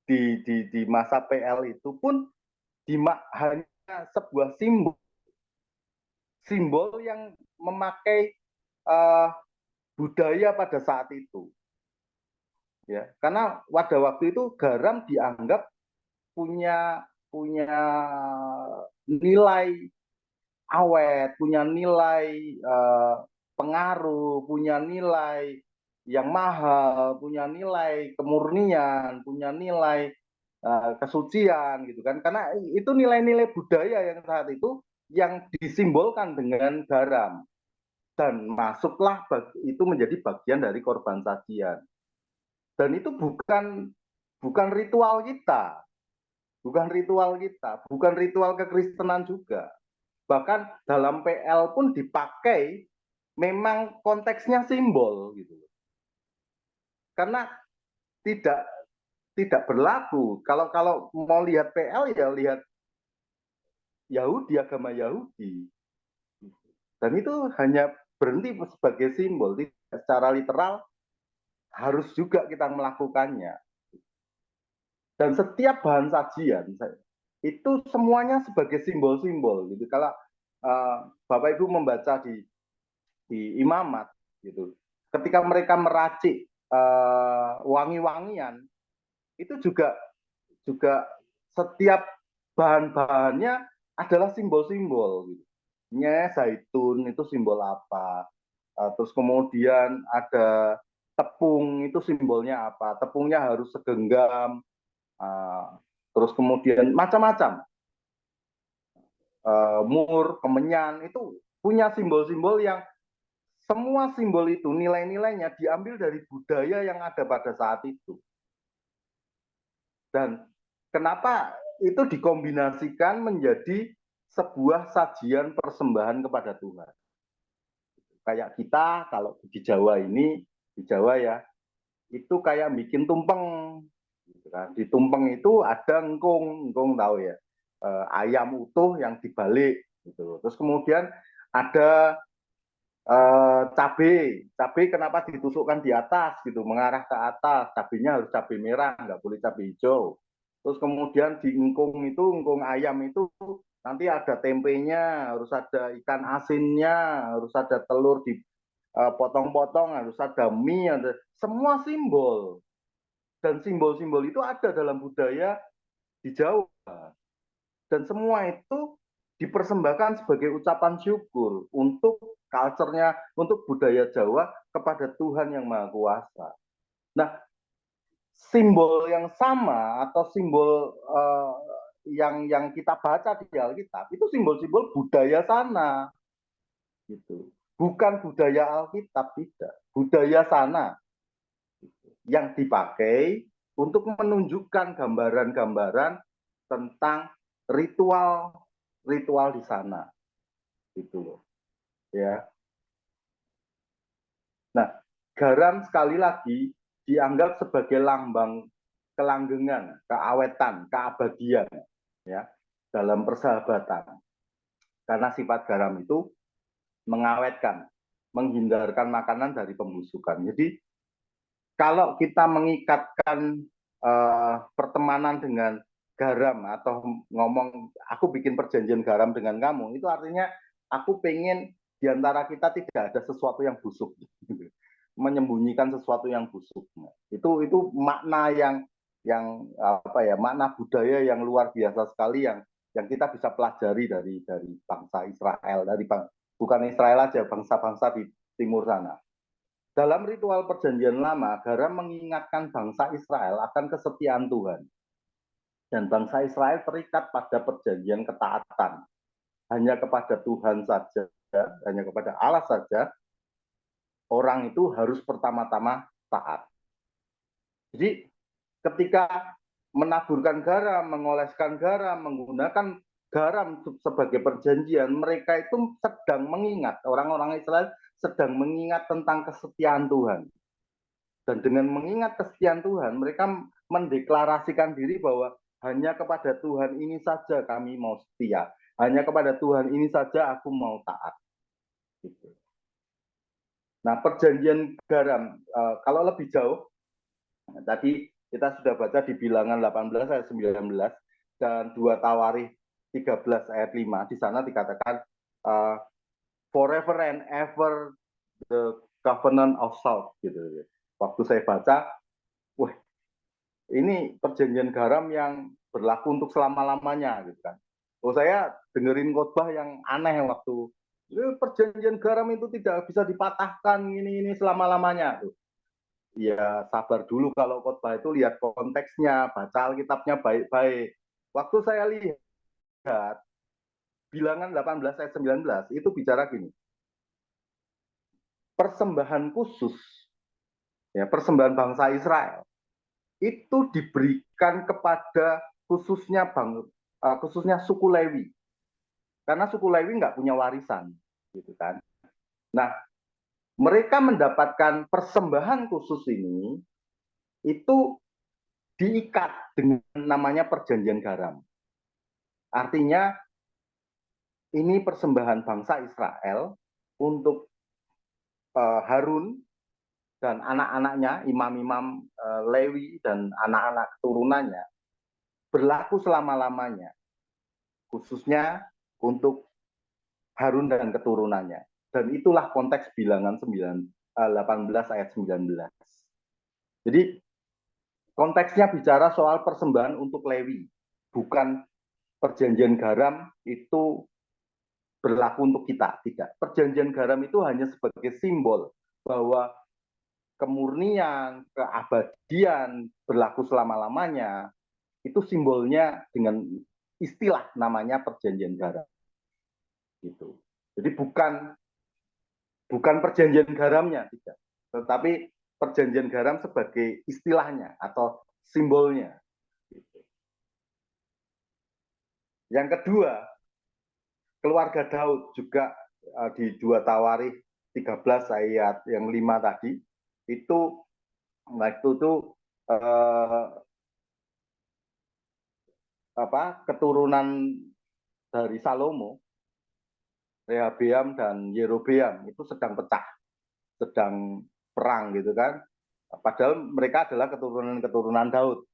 di masa PL itu pun hanya sebuah simbol yang memakai budaya pada saat itu, ya, karena pada waktu itu garam dianggap punya nilai awet, punya nilai pengaruh, punya nilai yang mahal, punya nilai kemurnian, punya nilai kesucian, gitu kan? Karena itu nilai-nilai budaya yang saat itu yang disimbolkan dengan garam, dan masuklah itu menjadi bagian dari korban sajian. Dan itu bukan ritual kita, bukan ritual kekristenan juga. Bahkan dalam PL pun dipakai, memang konteksnya simbol gitu. Karena tidak berlaku. Kalau mau lihat PL ya lihat Yahudi, agama Yahudi. Dan itu hanya berhenti sebagai simbol, tidak secara literal harus juga kita melakukannya. Dan setiap bahan sajian itu semuanya sebagai simbol-simbol gitu. Kalau Bapak Ibu membaca di imamat gitu, ketika mereka meracik wangi-wangian, itu juga setiap bahan-bahannya adalah simbol-simbol gitu. Zaitun itu simbol apa? Terus kemudian ada tepung, itu simbolnya apa? Tepungnya harus segenggam. Terus kemudian macam-macam. Mur, kemenyan, itu punya simbol-simbol yang semua simbol itu nilai-nilainya diambil dari budaya yang ada pada saat itu. Dan kenapa itu dikombinasikan menjadi sebuah sajian persembahan kepada Tuhan. Kayak kita kalau di Jawa ini, di Jawa ya, itu kayak bikin tumpeng. Di tumpeng itu ada engkung tahu ya, ayam utuh yang dibalik. Gitu. Terus kemudian ada cabai kenapa ditusukkan di atas gitu, mengarah ke atas, cabainya harus cabai merah, nggak boleh cabai hijau. Terus kemudian di engkung ayam itu nanti ada tempenya, harus ada ikan asinnya, harus ada telur dipotong-potong, harus ada mie, ada semua simbol. Dan simbol-simbol itu ada dalam budaya di Jawa. Dan semua itu dipersembahkan sebagai ucapan syukur untuk culture-nya, untuk budaya Jawa kepada Tuhan yang Maha Kuasa. Nah, simbol yang sama atau simbol yang kita baca di Alkitab itu simbol-simbol budaya sana, gitu. Bukan budaya Alkitab, tidak. Budaya sana yang dipakai untuk menunjukkan gambaran-gambaran tentang ritual di sana, gitu loh, ya. Nah, garam sekali lagi dianggap sebagai lambang kelanggengan, keawetan, keabadian, ya, dalam persahabatan. Karena sifat garam itu mengawetkan, menghindarkan makanan dari pembusukan. Jadi kalau kita mengikatkan pertemanan dengan garam atau ngomong aku bikin perjanjian garam dengan kamu, itu artinya aku pengen di antara kita tidak ada sesuatu yang busuk, menyembunyikan sesuatu yang busuk. Itu makna yang apa ya, makna budaya yang luar biasa sekali yang kita bisa pelajari dari bangsa Israel, bukan Israel aja, bangsa-bangsa di timur sana. Dalam ritual perjanjian lama, garam mengingatkan bangsa Israel akan kesetiaan Tuhan. Dan bangsa Israel terikat pada perjanjian ketaatan. Hanya kepada Tuhan saja, hanya kepada Allah saja, orang itu harus pertama-tama taat. Jadi ketika menaburkan garam, mengoleskan garam, menggunakan garam sebagai perjanjian, mereka itu sedang mengingat, orang-orang Israel sedang mengingat tentang kesetiaan Tuhan. Dan dengan mengingat kesetiaan Tuhan, mereka mendeklarasikan diri bahwa hanya kepada Tuhan ini saja kami mau setia. Hanya kepada Tuhan ini saja aku mau taat. Gitu. Nah, perjanjian garam, kalau lebih jauh, tadi kita sudah baca di Bilangan 18 ayat 19 dan 2 Tawarikh 13 ayat 5. Di sana dikatakan, forever and ever the covenant of salt. Gitu. Waktu saya baca, wah, ini perjanjian garam yang berlaku untuk selama-lamanya gitu kan. Oh, saya dengerin khotbah yang aneh waktu perjanjian garam itu tidak bisa dipatahkan ini selama-lamanya tuh. Ya sabar dulu, kalau khotbah itu lihat konteksnya, baca Alkitabnya baik-baik. Waktu saya lihat Bilangan 18 ayat 19 itu bicara gini. Persembahan khusus, ya, persembahan bangsa Israel itu diberikan kepada khususnya suku Lewi, karena suku Lewi nggak punya warisan, gitu kan. Nah, mereka mendapatkan persembahan khusus ini itu diikat dengan namanya perjanjian garam. Artinya ini persembahan bangsa Israel untuk Harun dan anak-anaknya, imam-imam Lewi dan anak-anak keturunannya, berlaku selama-lamanya, khususnya untuk Harun dan keturunannya. Dan itulah konteks Bilangan 18 ayat 19. Jadi konteksnya bicara soal persembahan untuk Lewi, bukan perjanjian garam itu berlaku untuk kita, tidak. Perjanjian garam itu hanya sebagai simbol bahwa kemurnian, keabadian berlaku selama-lamanya, itu simbolnya dengan istilah namanya perjanjian garam. Gitu. Jadi bukan perjanjian garamnya, tidak. Tetapi perjanjian garam sebagai istilahnya atau simbolnya. Gitu. Yang kedua, keluarga Daud juga di 2 Tawarikh 13 ayat yang 5 tadi, itu waktu itu keturunan dari Salomo, Rehabeam dan Yerobeam itu sedang pecah, sedang perang gitu kan. Padahal mereka adalah keturunan Daud.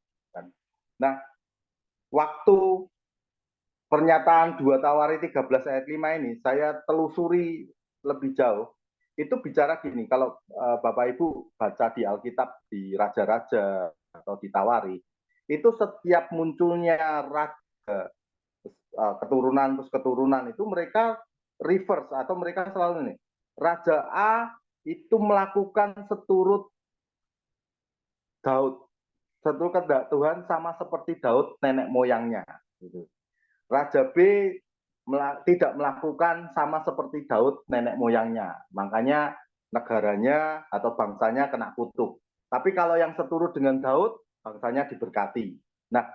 Nah, waktu pernyataan 2 Tawarikh 13 ayat 5 ini saya telusuri lebih jauh. Itu bicara gini, kalau Bapak Ibu baca di Alkitab, di Raja-Raja atau di Tawarikh, itu setiap munculnya raja, keturunan terus keturunan itu mereka reverse atau mereka selalu ini. Raja A itu melakukan seturut Daud, seturut kehendak Tuhan sama seperti Daud nenek moyangnya. Gitu. Raja B tidak melakukan sama seperti Daud nenek moyangnya. Makanya negaranya atau bangsanya kena kutuk. Tapi kalau yang seturut dengan Daud, bangsanya diberkati. Nah,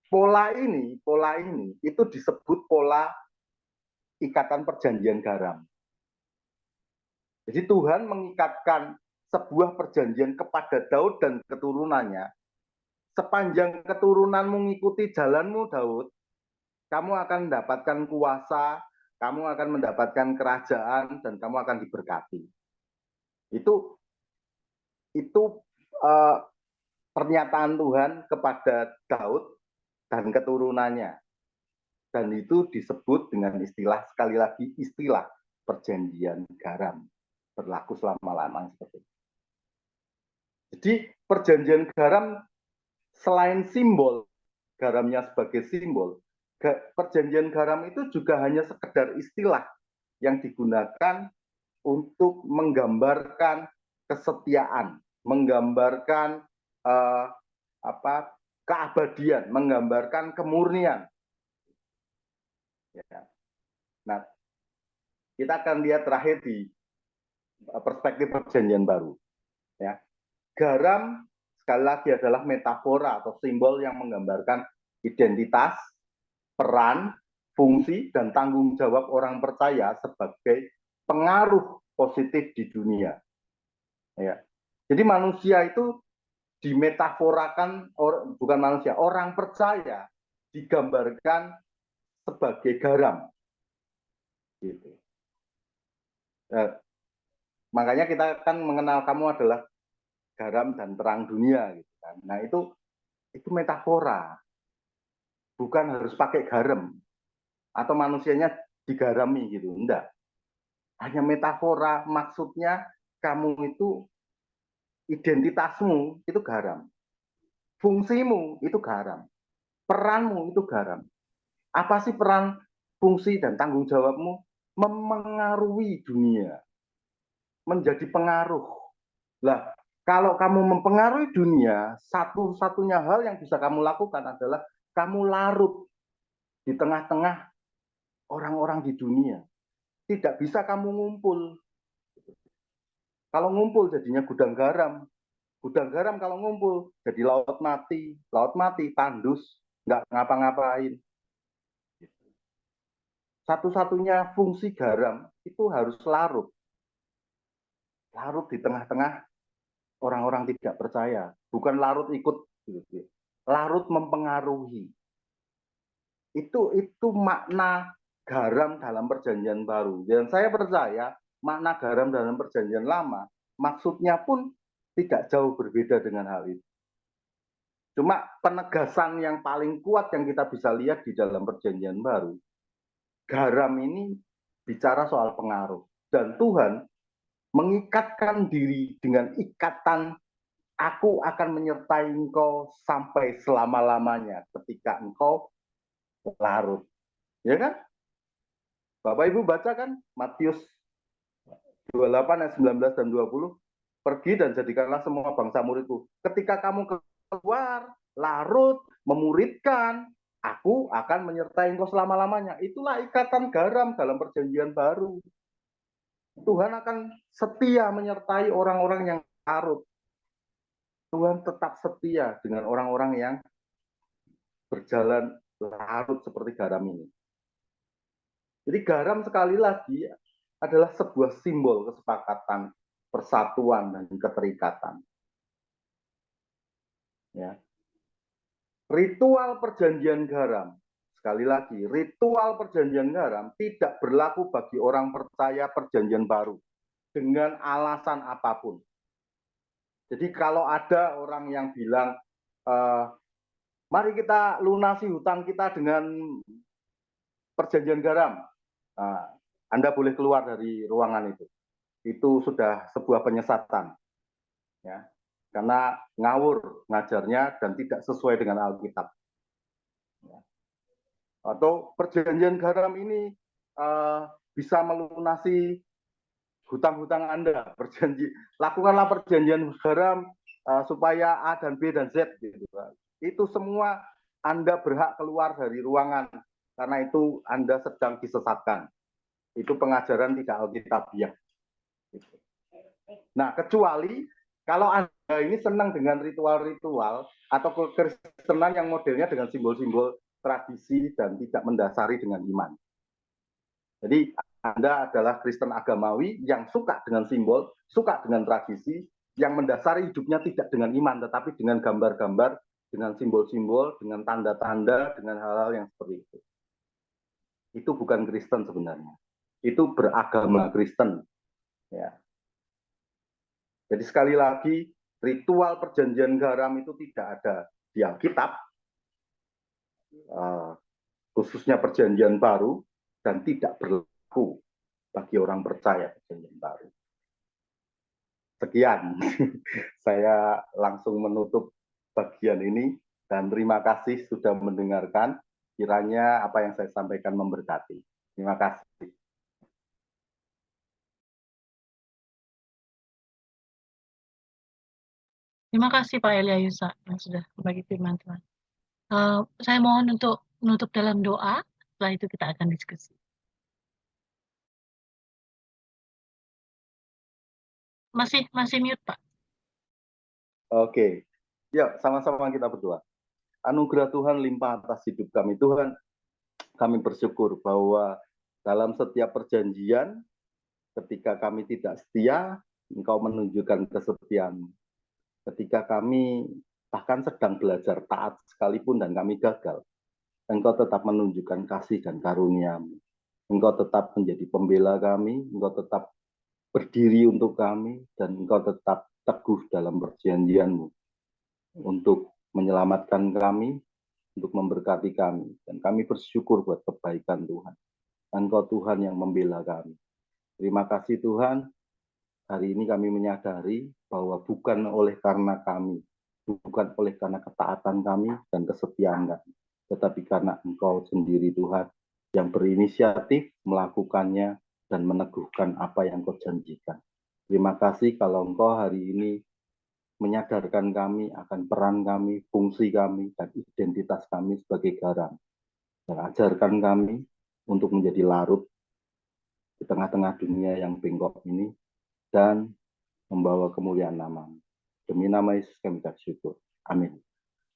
pola ini itu disebut pola ikatan perjanjian garam. Jadi Tuhan mengikatkan sebuah perjanjian kepada Daud dan keturunannya. Sepanjang keturunanmu mengikuti jalanmu, Daud, kamu akan mendapatkan kuasa, kamu akan mendapatkan kerajaan, dan kamu akan diberkati. Itu pernyataan Tuhan kepada Daud dan keturunannya. Dan itu disebut dengan istilah, sekali lagi, istilah perjanjian garam. Berlaku selama-lamanya seperti itu. Jadi perjanjian garam selain simbol, garamnya sebagai simbol, perjanjian garam itu juga hanya sekedar istilah yang digunakan untuk menggambarkan kesetiaan, menggambarkan keabadian, menggambarkan kemurnian. Ya. Nah, kita akan lihat terakhir di perspektif perjanjian baru. Ya. Garam sekali lagi adalah metafora atau simbol yang menggambarkan identitas, peran, fungsi, dan tanggung jawab orang percaya sebagai pengaruh positif di dunia. Ya. Jadi manusia itu dimetaforakan, bukan manusia, orang percaya digambarkan sebagai garam. Gitu. Makanya kita kan mengenal kamu adalah garam dan terang dunia. Gitu kan. Nah itu metafora. Bukan harus pakai garam. Atau manusianya digarami gitu. Enggak. Hanya metafora, maksudnya kamu itu, identitasmu itu garam. Fungsimu itu garam. Peranmu itu garam. Apa sih peran, fungsi, dan tanggung jawabmu? Memengaruhi dunia. Menjadi pengaruh. Lah, kalau kamu mempengaruhi dunia, satu-satunya hal yang bisa kamu lakukan adalah kamu larut di tengah-tengah orang-orang di dunia. Tidak bisa kamu ngumpul. Kalau ngumpul jadinya gudang garam. Gudang garam kalau ngumpul jadi laut mati. Laut mati, tandus, nggak ngapa-ngapain. Satu-satunya fungsi garam itu harus larut. Larut di tengah-tengah orang-orang tidak percaya. Bukan larut ikut. Larut mempengaruhi. Itu makna garam dalam perjanjian baru. Dan saya percaya makna garam dalam perjanjian lama maksudnya pun tidak jauh berbeda dengan hal itu. Cuma penegasan yang paling kuat yang kita bisa lihat di dalam perjanjian baru, garam ini bicara soal pengaruh. Dan Tuhan mengikatkan diri dengan ikatan, aku akan menyertai engkau sampai selama-lamanya ketika engkau larut. Ya kan? Bapak Ibu baca kan Matius 28 ayat 19 dan 20. Pergi dan jadikanlah semua bangsa muridku. Ketika kamu keluar, larut, memuridkan, aku akan menyertai engkau selama-lamanya. Itulah ikatan garam dalam perjanjian baru. Tuhan akan setia menyertai orang-orang yang larut. Tuhan tetap setia dengan orang-orang yang berjalan larut seperti garam ini. Jadi garam sekali lagi adalah sebuah simbol kesepakatan, persatuan, dan keterikatan. Ya. Ritual perjanjian garam, sekali lagi, ritual perjanjian garam tidak berlaku bagi orang percaya perjanjian baru dengan alasan apapun. Jadi kalau ada orang yang bilang, mari kita lunasi hutang kita dengan perjanjian garam, Anda boleh keluar dari ruangan itu. Itu sudah sebuah penyesatan. Ya. Karena ngawur ngajarnya dan tidak sesuai dengan Alkitab. Atau perjanjian garam ini bisa melunasi hutang-hutang Anda. Lakukanlah perjanjian garam supaya A dan B dan Z. Gitu. Itu semua Anda berhak keluar dari ruangan karena itu Anda sedang disesatkan. Itu pengajaran tidak Alkitabiah. Gitu. Nah, kecuali kalau Anda ini senang dengan ritual-ritual atau kekristenan yang modelnya dengan simbol-simbol tradisi dan tidak mendasari dengan iman. Jadi Anda adalah Kristen agamawi yang suka dengan simbol, suka dengan tradisi, yang mendasari hidupnya tidak dengan iman, tetapi dengan gambar-gambar, dengan simbol-simbol, dengan tanda-tanda, dengan hal-hal yang seperti itu. Itu bukan Kristen sebenarnya. Itu beragama Kristen. Ya. Jadi sekali lagi, ritual perjanjian garam itu tidak ada di Alkitab. khususnya perjanjian baru, dan tidak berlaku bagi orang percaya perjanjian baru. Sekian, saya langsung menutup bagian ini, dan terima kasih sudah mendengarkan. Kiranya apa yang saya sampaikan memberkati. Terima kasih. Terima kasih Pak Elia Yusa yang sudah berbagi firman Tuhan. Saya mohon untuk menutup dalam doa, setelah itu kita akan diskusi. Masih mute, Pak. Oke, ya sama-sama kita berdoa. Anugerah Tuhan limpah atas hidup kami. Tuhan, kami bersyukur bahwa dalam setiap perjanjian, ketika kami tidak setia, Engkau menunjukkan kesetiaan. Ketika kami bahkan sedang belajar taat sekalipun dan kami gagal, Engkau tetap menunjukkan kasih dan karunia-Mu. Engkau tetap menjadi pembela kami, Engkau tetap berdiri untuk kami, dan Engkau tetap teguh dalam perjanjian-Mu untuk menyelamatkan kami, untuk memberkati kami. Dan kami bersyukur buat kebaikan Tuhan. Engkau Tuhan yang membela kami. Terima kasih Tuhan, hari ini kami menyadari bahwa bukan oleh karena kami, bukan oleh karena ketaatan kami dan kesetiaan kami, tetapi karena Engkau sendiri Tuhan yang berinisiatif melakukannya dan meneguhkan apa yang Kau janjikan. Terima kasih kalau Engkau hari ini menyadarkan kami akan peran kami, fungsi kami, dan identitas kami sebagai garam. Dan ajarkan kami untuk menjadi larut di tengah-tengah dunia yang bengkok ini, dan membawa kemuliaan nama. Demi nama Yesus kami bersyukur. Amin.